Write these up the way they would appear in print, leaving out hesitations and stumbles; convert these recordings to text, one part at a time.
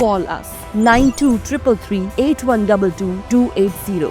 call us 923338122280।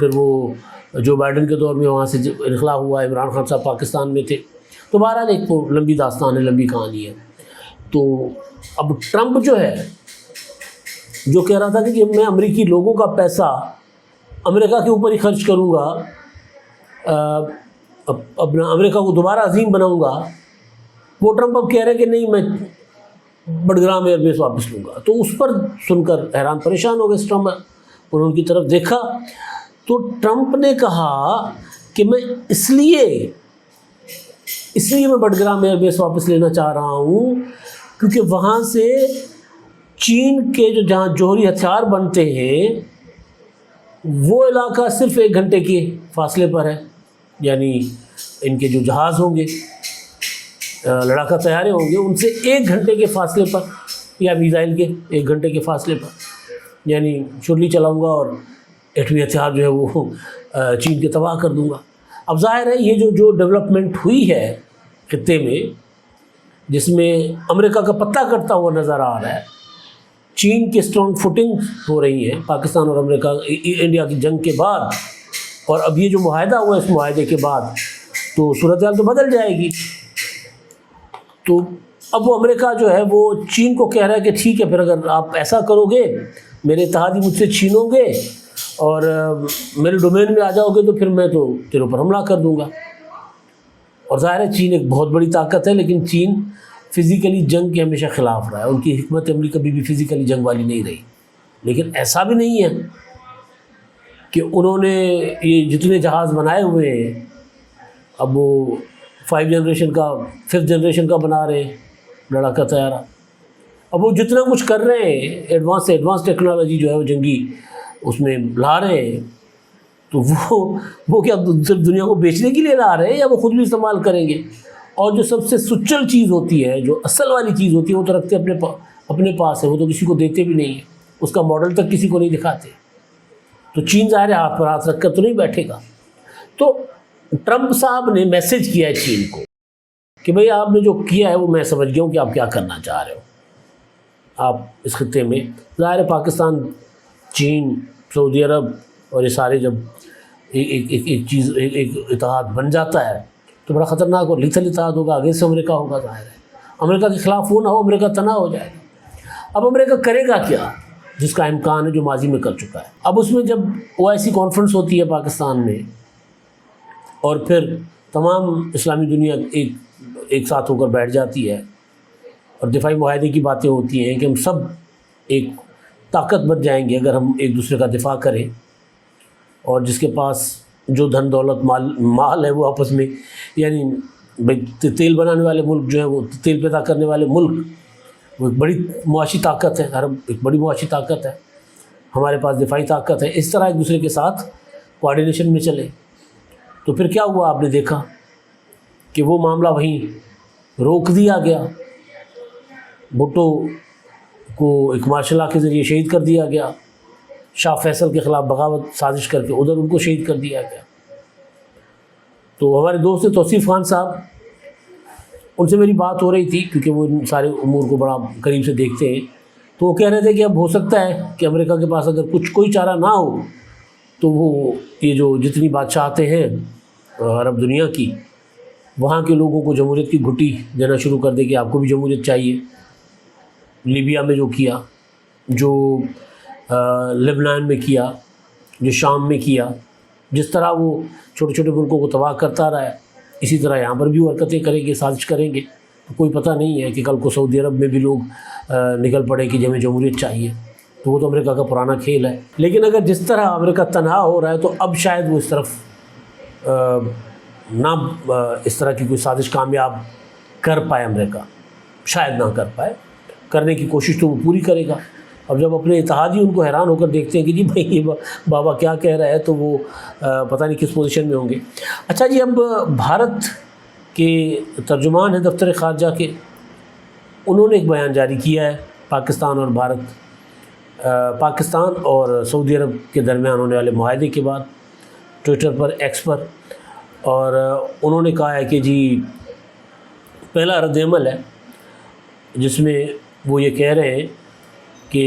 پھر وہ Joe Biden کے دور میں وہاں سے انخلا ہوا، عمران خان صاحب پاکستان میں تھے. تو بہرحال ایک تو لمبی داستان ہے، لمبی کہانی ہے. تو اب ٹرمپ جو ہے جو کہہ رہا تھا کہ میں امریکی لوگوں کا پیسہ امریکہ کے اوپر ہی خرچ کروں گا، اپنا امریکہ کو دوبارہ عظیم بناؤں گا، وہ ٹرمپ اب کہہ رہے کہ نہیں میں بٹگرام ایئر بیس واپس لوں گا. تو اس پر سن کر حیران پریشان ہو گئے ٹرمپ. انہوں نے ان کی طرف دیکھا تو ٹرمپ نے کہا کہ میں اس لیے میں بٹگرام ایئر بیس واپس لینا چاہ رہا ہوں کیونکہ وہاں سے چین کے جو جہاں جوہری ہتھیار بنتے ہیں وہ علاقہ صرف 1 گھنٹے کے فاصلے پر ہے. یعنی ان کے جو جہاز ہوں گے، لڑاکا طیارے ہوں گے، ان سے 1 گھنٹے کے فاصلے پر، یا میزائل کے 1 گھنٹے کے فاصلے پر. یعنی چھری چلاؤں گا اور ایٹمی ہتھیار جو ہے وہ چین کے تباہ کر دوں گا. اب ظاہر ہے یہ جو ڈیولپمنٹ ہوئی ہے خطے میں، جس میں امریکہ کا پتہ کٹتا ہوا نظر آ رہا ہے، چین کی اسٹرانگ فوٹنگ ہو رہی ہے پاکستان اور امریکہ انڈیا کی جنگ کے بعد، اور اب یہ جو معاہدہ ہوا ہے اس معاہدے کے بعد تو صورتحال تو بدل جائے گی. تو اب وہ امریکہ جو ہے وہ چین کو کہہ رہا ہے کہ ٹھیک ہے پھر اگر آپ ایسا کرو گے، میرے اتحادی مجھ سے چھینو گے اور میرے ڈومین میں آ جاؤ گے تو پھر میں تو تیرے اوپر حملہ کر دوں گا. اور ظاہر ہے چین ایک بہت بڑی طاقت ہے، لیکن چین فزیکلی جنگ کے ہمیشہ خلاف رہا ہے. ان کی حکمت عملی کبھی بھی فزیکلی جنگ والی نہیں رہی. لیکن ایسا بھی نہیں ہے کہ انہوں نے یہ جتنے جہاز بنائے ہوئے ہیں اب وہ 5 جنریشن کا 5th جنریشن کا بنا رہے ہیں لڑاکا طیارہ. اب وہ جتنا کچھ کر رہے ہیں ایڈوانس ٹیکنالوجی جو ہے وہ جنگی اس میں لا رہے ہیں، تو وہ کیا صرف دنیا کو بیچنے کے لیے لا رہے ہیں یا وہ خود بھی استعمال کریں گے؟ اور جو سب سے سچل چیز ہوتی ہے، جو اصل والی چیز ہوتی ہے، وہ تو رکھتے اپنے پاس ہے، وہ تو کسی کو دیتے بھی نہیں ہیں، اس کا ماڈل تک کسی کو نہیں دکھاتے. تو چین ظاہر ہاتھ پر ہاتھ رکھ کر تو نہیں بیٹھے گا. تو ٹرمپ صاحب نے میسج کیا ہے چین کو کہ بھئی آپ نے جو کیا ہے وہ میں سمجھ گیا ہوں کہ آپ کیا کرنا چاہ رہے ہو. آپ اس خطے میں ظاہر پاکستان، چین، سعودی عرب اور یہ سارے جب ایک اتحاد بن جاتا ہے تو بڑا خطرناک اور لیتھل اتحاد ہوگا. آگے سے امریکہ ہوگا، ظاہر ہے امریکہ کے خلاف وہ نہ ہو، امریکہ تنہا ہو جائے گا. اب امریکہ کرے گا کیا جس کا امکان ہے، جو ماضی میں کر چکا ہے. اب اس میں جب OIC کانفرنس ہوتی ہے پاکستان میں اور پھر تمام اسلامی دنیا ایک ساتھ ہو کر بیٹھ جاتی ہے اور دفاعی معاہدے کی باتیں ہوتی ہیں کہ ہم سب ایک طاقت بن جائیں گے اگر ہم ایک دوسرے کا دفاع کریں، اور جس کے پاس جو دھن دولت مال ہے وہ آپس میں، یعنی تیل بنانے والے ملک جو ہیں، وہ تیل پیدا کرنے والے ملک، وہ ایک بڑی معاشی طاقت ہے، عرب ایک بڑی معاشی طاقت ہے، ہمارے پاس دفاعی طاقت ہے. اس طرح ایک دوسرے کے ساتھ کوآرڈینیشن میں چلے. تو پھر کیا ہوا، آپ نے دیکھا کہ وہ معاملہ وہیں روک دیا گیا. بھٹو کو ایک مارشل لا کے ذریعے شہید کر دیا گیا، شاہ فیصل کے خلاف بغاوت سازش کر کے ادھر ان کو شہید کر دیا گیا. تو ہمارے دوست توصیف خان صاحب، ان سے میری بات ہو رہی تھی کیونکہ وہ ان سارے امور کو بڑا قریب سے دیکھتے ہیں. تو وہ کہہ رہے تھے کہ اب ہو سکتا ہے کہ امریکہ کے پاس اگر کوئی چارہ نہ ہو تو وہ یہ جو جتنی بادشاہتیں ہیں عرب دنیا کی، وہاں کے لوگوں کو جمہوریت کی گھٹی دینا شروع کر دے کہ آپ کو بھی جمہوریت چاہیے. لیبیا میں جو کیا، جو لبنان میں کیا، جو شام میں کیا، جس طرح وہ چھوٹے چھوٹے ملکوں کو تباہ کرتا رہا ہے، اسی طرح یہاں پر بھی حرکتیں کریں گے، سازش کریں گے. تو کوئی پتہ نہیں ہے کہ کل کو سعودی عرب میں بھی لوگ نکل پڑے کہ ہمیں جمہوریت چاہیے. تو وہ تو امریکہ کا پرانا کھیل ہے. لیکن اگر جس طرح امریکہ تنہا ہو رہا ہے تو اب شاید وہ اس طرف نہ اس طرح کی کوئی سازش کامیاب کر پائے. امریکہ شاید نہ کر پائے، کرنے کی کوشش تو وہ پوری کرے گا. اب جب اپنے اتحادی ان کو حیران ہو کر دیکھتے ہیں کہ جی بھائی یہ بابا کیا کہہ رہا ہے، تو وہ پتہ نہیں کس پوزیشن میں ہوں گے. اچھا جی، اب بھارت کے ترجمان ہیں دفتر خارجہ کے، انہوں نے ایک بیان جاری کیا ہے پاکستان اور سعودی عرب کے درمیان ہونے والے معاہدے کے بعد، ٹویٹر پر، ایکس پر. اور انہوں نے کہا ہے کہ جی پہلا رد عمل ہے جس میں وہ یہ کہہ رہے ہیں کہ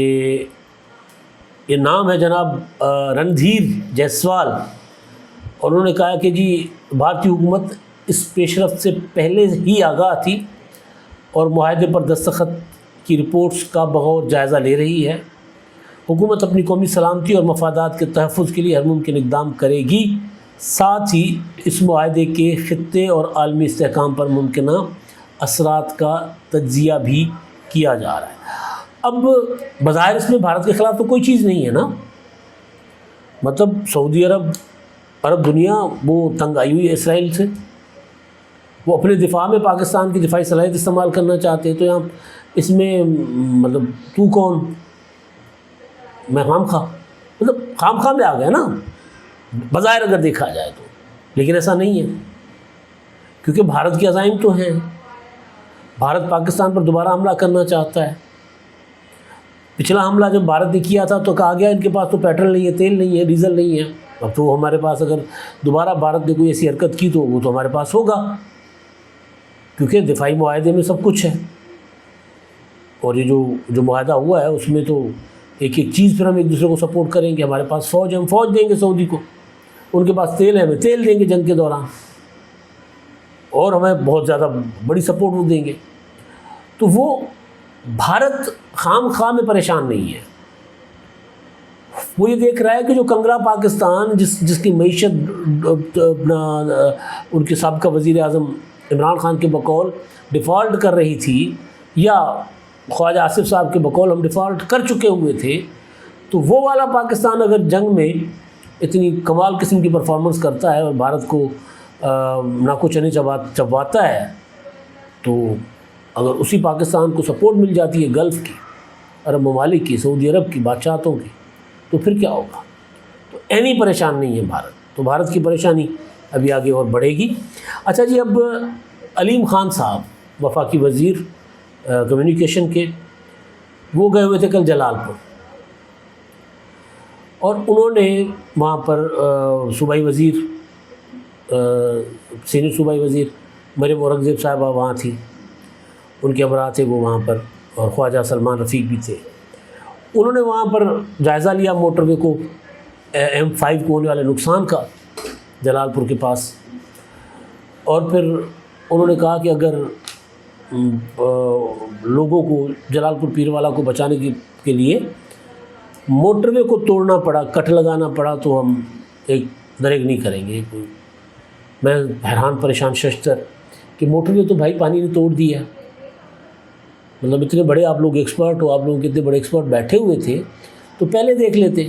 یہ نام ہے جناب رندھیر جیسوال، اور انہوں نے کہا کہ جی بھارتی حکومت اس پیش رفت سے پہلے ہی آگاہ تھی اور معاہدے پر دستخط کی رپورٹس کا بغور جائزہ لے رہی ہے۔ حکومت اپنی قومی سلامتی اور مفادات کے تحفظ کے لیے ہر ممکن اقدام کرے گی، ساتھ ہی اس معاہدے کے خطے اور عالمی استحکام پر ممکنہ اثرات کا تجزیہ بھی کیا جا رہا ہے۔ اب بظاہر اس میں بھارت کے خلاف تو کوئی چیز نہیں ہے نا، مطلب سعودی عرب دنیا وہ تنگ آئی ہوئی ہے اسرائیل سے، وہ اپنے دفاع میں پاکستان کی دفاعی صلاحیت استعمال کرنا چاہتے ہیں، تو یہاں اس میں مطلب تو کون، میں خام خواہ میں آ گیا نا بظاہر اگر دیکھا جائے تو، لیکن ایسا نہیں ہے، کیونکہ بھارت کے عزائم تو ہیں، بھارت پاکستان پر دوبارہ حملہ کرنا چاہتا ہے۔ پچھلا حملہ جب بھارت نے کیا تھا تو کہا گیا ان کے پاس تو پیٹرول نہیں ہے، تیل نہیں ہے، ڈیزل نہیں ہے، اب تو ہمارے پاس اگر دوبارہ بھارت نے کوئی ایسی حرکت کی تو وہ تو ہمارے پاس ہوگا، کیونکہ دفاعی معاہدے میں سب کچھ ہے، اور یہ جو معاہدہ ہوا ہے اس میں تو ایک ایک چیز پھر ہم ایک دوسرے کو سپورٹ کریں گے، ہمارے پاس فوج ہے، ہم فوج دیں گے سعودی کو، ان کے پاس تیل ہے، ہمیں تیل دیں گے جنگ کے دوران، اور ہمیں بہت زیادہ بڑی سپورٹ وہ دیں گے۔ تو وہ بھارت خام خواہ میں پریشان نہیں ہے، وہ یہ دیکھ رہا ہے کہ جو کنگرا پاکستان جس کی معیشت ان کے سابقہ وزیر اعظم عمران خان کے بقول ڈیفالٹ کر رہی تھی، یا خواجہ آصف صاحب کے بقول ہم ڈیفالٹ کر چکے ہوئے تھے، تو وہ والا پاکستان اگر جنگ میں اتنی کمال قسم کی پرفارمنس کرتا ہے اور بھارت کو ناکو چنے چبواتا ہے، تو اگر اسی پاکستان کو سپورٹ مل جاتی ہے گلف کی، عرب ممالک کی، سعودی عرب کی بادشاہتوں کی، تو پھر کیا ہوگا؟ تو اینی پریشان نہیں ہے بھارت، تو بھارت کی پریشانی ابھی آگے اور بڑھے گی۔ اچھا جی، اب علیم خان صاحب وفاقی وزیر کمیونیکیشن کے، وہ گئے ہوئے تھے کل جلال پور، اور انہوں نے وہاں پر صوبائی وزیر سینئر صوبائی وزیر مریم اورنگزیب صاحبہ وہاں تھی، ان کے ہمراہ تھے وہ وہاں پر، اور خواجہ سلمان رفیق بھی تھے۔ انہوں نے وہاں پر جائزہ لیا موٹر وے کو، M5 کو ہونے والے نقصان کا جلال پور کے پاس، اور پھر انہوں نے کہا کہ اگر لوگوں کو جلال پور پیروالا کو بچانے کے لیے موٹر وے کو توڑنا پڑا، کٹ لگانا پڑا، تو ہم ایک دریغ نہیں کریں گے۔ میں حیران پریشان ششتر کہ موٹر وے تو بھائی پانی نے توڑ دیا، مطلب اتنے بڑے آپ لوگ ایکسپرٹ ہو، آپ لوگوں کے اتنے بڑے ایکسپرٹ بیٹھے ہوئے تھے تو پہلے دیکھ لیتے۔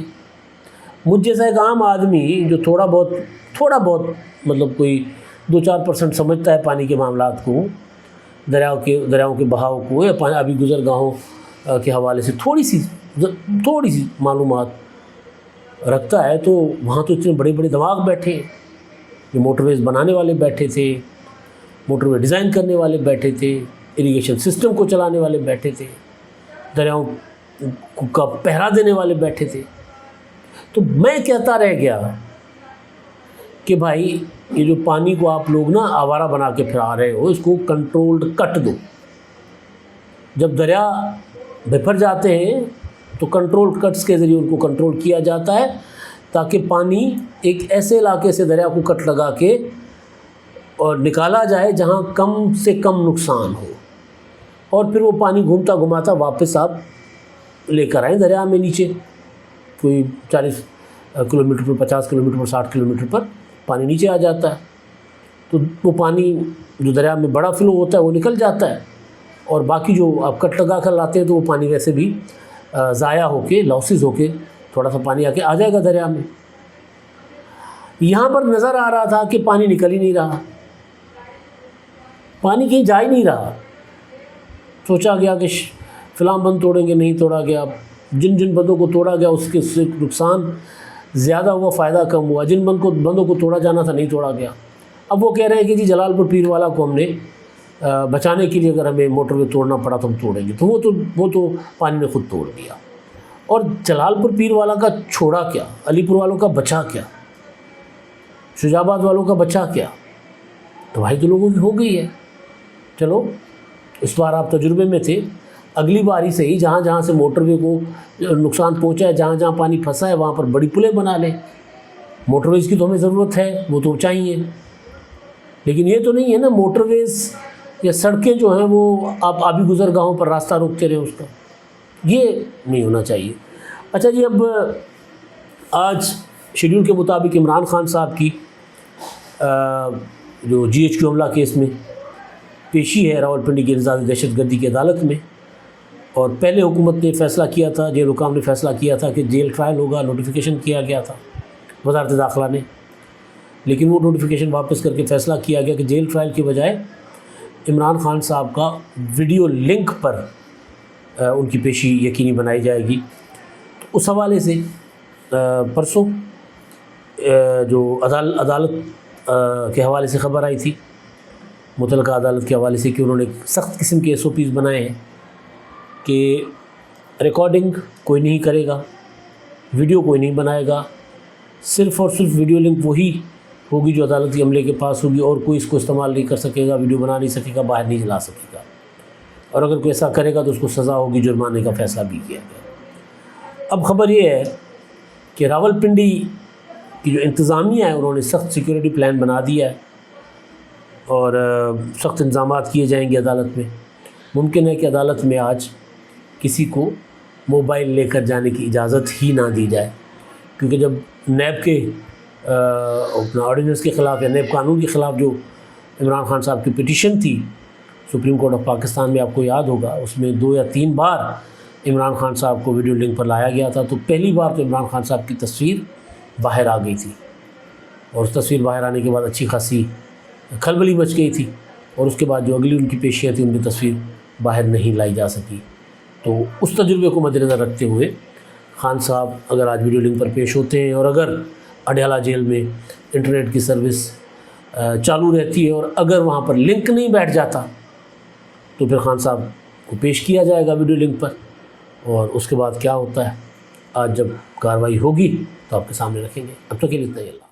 مجھ جیسا ایک عام آدمی جو تھوڑا بہت مطلب کوئی 2-4% سمجھتا ہے پانی کے معاملات کو، دریاؤں کے بہاؤ کو، یا ابھی گزرگاہوں کے حوالے سے تھوڑی سی معلومات رکھتا ہے، تو وہاں تو اتنے بڑے بڑے دماغ بیٹھے ہیں، جو موٹر ویز بنانے والے بیٹھے تھے، موٹر وے ڈیزائن کرنے والے بیٹھے تھے، اریگیشن سسٹم کو چلانے والے بیٹھے تھے، دریاؤں کا پہرا دینے والے بیٹھے تھے۔ تو میں کہتا رہ گیا کہ بھائی یہ جو پانی کو آپ لوگ نا آوارہ بنا کے پھرا رہے ہو، اس کو کنٹرولڈ کٹ دو۔ جب دریا بھر جاتے ہیں تو کنٹرول کٹس کے ذریعے ان کو کنٹرول کیا جاتا ہے، تاکہ پانی ایک ایسے علاقے سے دریا کو کٹ لگا کے اور نکالا جائے جہاں کم سے کم نقصان ہو، اور پھر وہ پانی گھومتا گھماتا واپس آپ لے کر آئیں دریا میں نیچے، کوئی 40 کلومیٹر پر، 50 کلومیٹر پر، 60 کلومیٹر پر پانی نیچے آ جاتا ہے، تو وہ پانی جو دریا میں بڑا فلو ہوتا ہے وہ نکل جاتا ہے، اور باقی جو آپ کٹ لگا کر لاتے ہیں تو وہ پانی ویسے بھی ضائع ہو کے، لاسز ہو کے، تھوڑا سا پانی آ جائے گا دریا میں۔ یہاں پر نظر آ رہا تھا کہ پانی نکل ہی نہیں رہا، پانی کہیں جا ہی نہیں رہا۔ سوچا گیا کہ فلاں بند توڑیں گے، نہیں توڑا گیا۔ جن بندوں کو توڑا گیا اس کے نقصان زیادہ ہوا، فائدہ کم ہوا۔ جن بندوں کو توڑا جانا تھا نہیں توڑا گیا۔ اب وہ کہہ رہے ہیں کہ جی جلال پور پیر والا کو ہم نے بچانے کے لیے اگر ہمیں موٹر وے توڑنا پڑا تو ہم توڑیں گے، تو وہ تو پانی نے خود توڑ دیا۔ اور جلال پور پیر والا کا چھوڑا کیا، علی پور والوں کا بچا کیا، شجاع آباد والوں کا بچا کیا؟ تباہی تو لوگوں کی ہو گئی ہے۔ چلو اس بار آپ تجربے میں تھے، اگلی باری سے ہی جہاں جہاں سے موٹر وے کو نقصان پہنچا ہے، جہاں جہاں پانی پھنسا ہے، وہاں پر بڑی پلیں بنا لیں. موٹر ویز کی تو ہمیں ضرورت ہے، وہ تو چاہیے، لیکن یہ تو نہیں ہے نا موٹر ویز یا سڑکیں جو ہیں وہ آپ آبی گزرگاہوں پر راستہ روکتے رہے اس کا. یہ نہیں ہونا چاہیے. اچھا جی، اب آج شیڈول کے مطابق عمران خان صاحب کی جو GHQ حملہ کیس میں پیشی ہے راولپنڈی کی انسداد دہشت گردی کی عدالت میں، اور پہلے حکومت نے فیصلہ کیا تھا، جیل حکام نے فیصلہ کیا تھا کہ جیل ٹرائل ہوگا، نوٹیفیکیشن کیا گیا تھا وزارت داخلہ نے، لیکن وہ نوٹیفیکیشن واپس کر کے فیصلہ کیا گیا کہ جیل ٹرائل کے بجائے عمران خان صاحب کا ویڈیو لنک پر ان کی پیشی یقینی بنائی جائے گی. اس حوالے سے پرسوں جو عدالت کے حوالے سے خبر آئی تھی، متعلقہ عدالت کے حوالے سے، کہ انہوں نے سخت قسم کے SOPs بنائے ہیں کہ ریکارڈنگ کوئی نہیں کرے گا، ویڈیو کوئی نہیں بنائے گا، صرف اور صرف ویڈیو لنک وہی ہوگی جو عدالتی عملے کے پاس ہوگی، اور کوئی اس کو استعمال نہیں کر سکے گا، ویڈیو بنا نہیں سکے گا، باہر نہیں چلا سکے گا، اور اگر کوئی ایسا کرے گا تو اس کو سزا ہوگی، جرمانے کا فیصلہ بھی کیا گیا. اب خبر یہ ہے کہ راولپنڈی کی جو انتظامیہ ہے انہوں نے سخت سیکیورٹی پلان بنا دیا ہے اور سخت انتظامات کیے جائیں گے عدالت میں. ممکن ہے کہ عدالت میں آج کسی کو موبائل لے کر جانے کی اجازت ہی نہ دی جائے، کیونکہ جب نیب کے اپنا آرڈیننس کے خلاف یا نیب قانون کے خلاف جو عمران خان صاحب کی پٹیشن تھی سپریم کورٹ آف پاکستان میں، آپ کو یاد ہوگا، اس میں 2 یا 3 بار عمران خان صاحب کو ویڈیو لنک پر لایا گیا تھا. تو پہلی بار تو عمران خان صاحب کی تصویر باہر آ گئی تھی، اور اس تصویر باہر آنے کے بعد اچھی خاصی کھلبلی مچ گئی تھی، اور اس کے بعد جو اگلی ان کی پیشیاں تھیں ان میں تصویر باہر نہیں لائی جا سکی. تو اس تجربے کو مد نظر رکھتے ہوئے خان صاحب اگر آج ویڈیو لنک پر پیش ہوتے ہیں، اور اگر اڈیالہ جیل میں انٹرنیٹ کی سروس چالو رہتی ہے، اور اگر وہاں پر لنک نہیں بیٹھ جاتا، تو پھر خان صاحب کو پیش کیا جائے گا ویڈیو لنک پر، اور اس کے بعد کیا ہوتا ہے آج جب کارروائی ہوگی تو آپ کے سامنے رکھیں گے. اب تک کے لیے اتنا ہی. اللہ.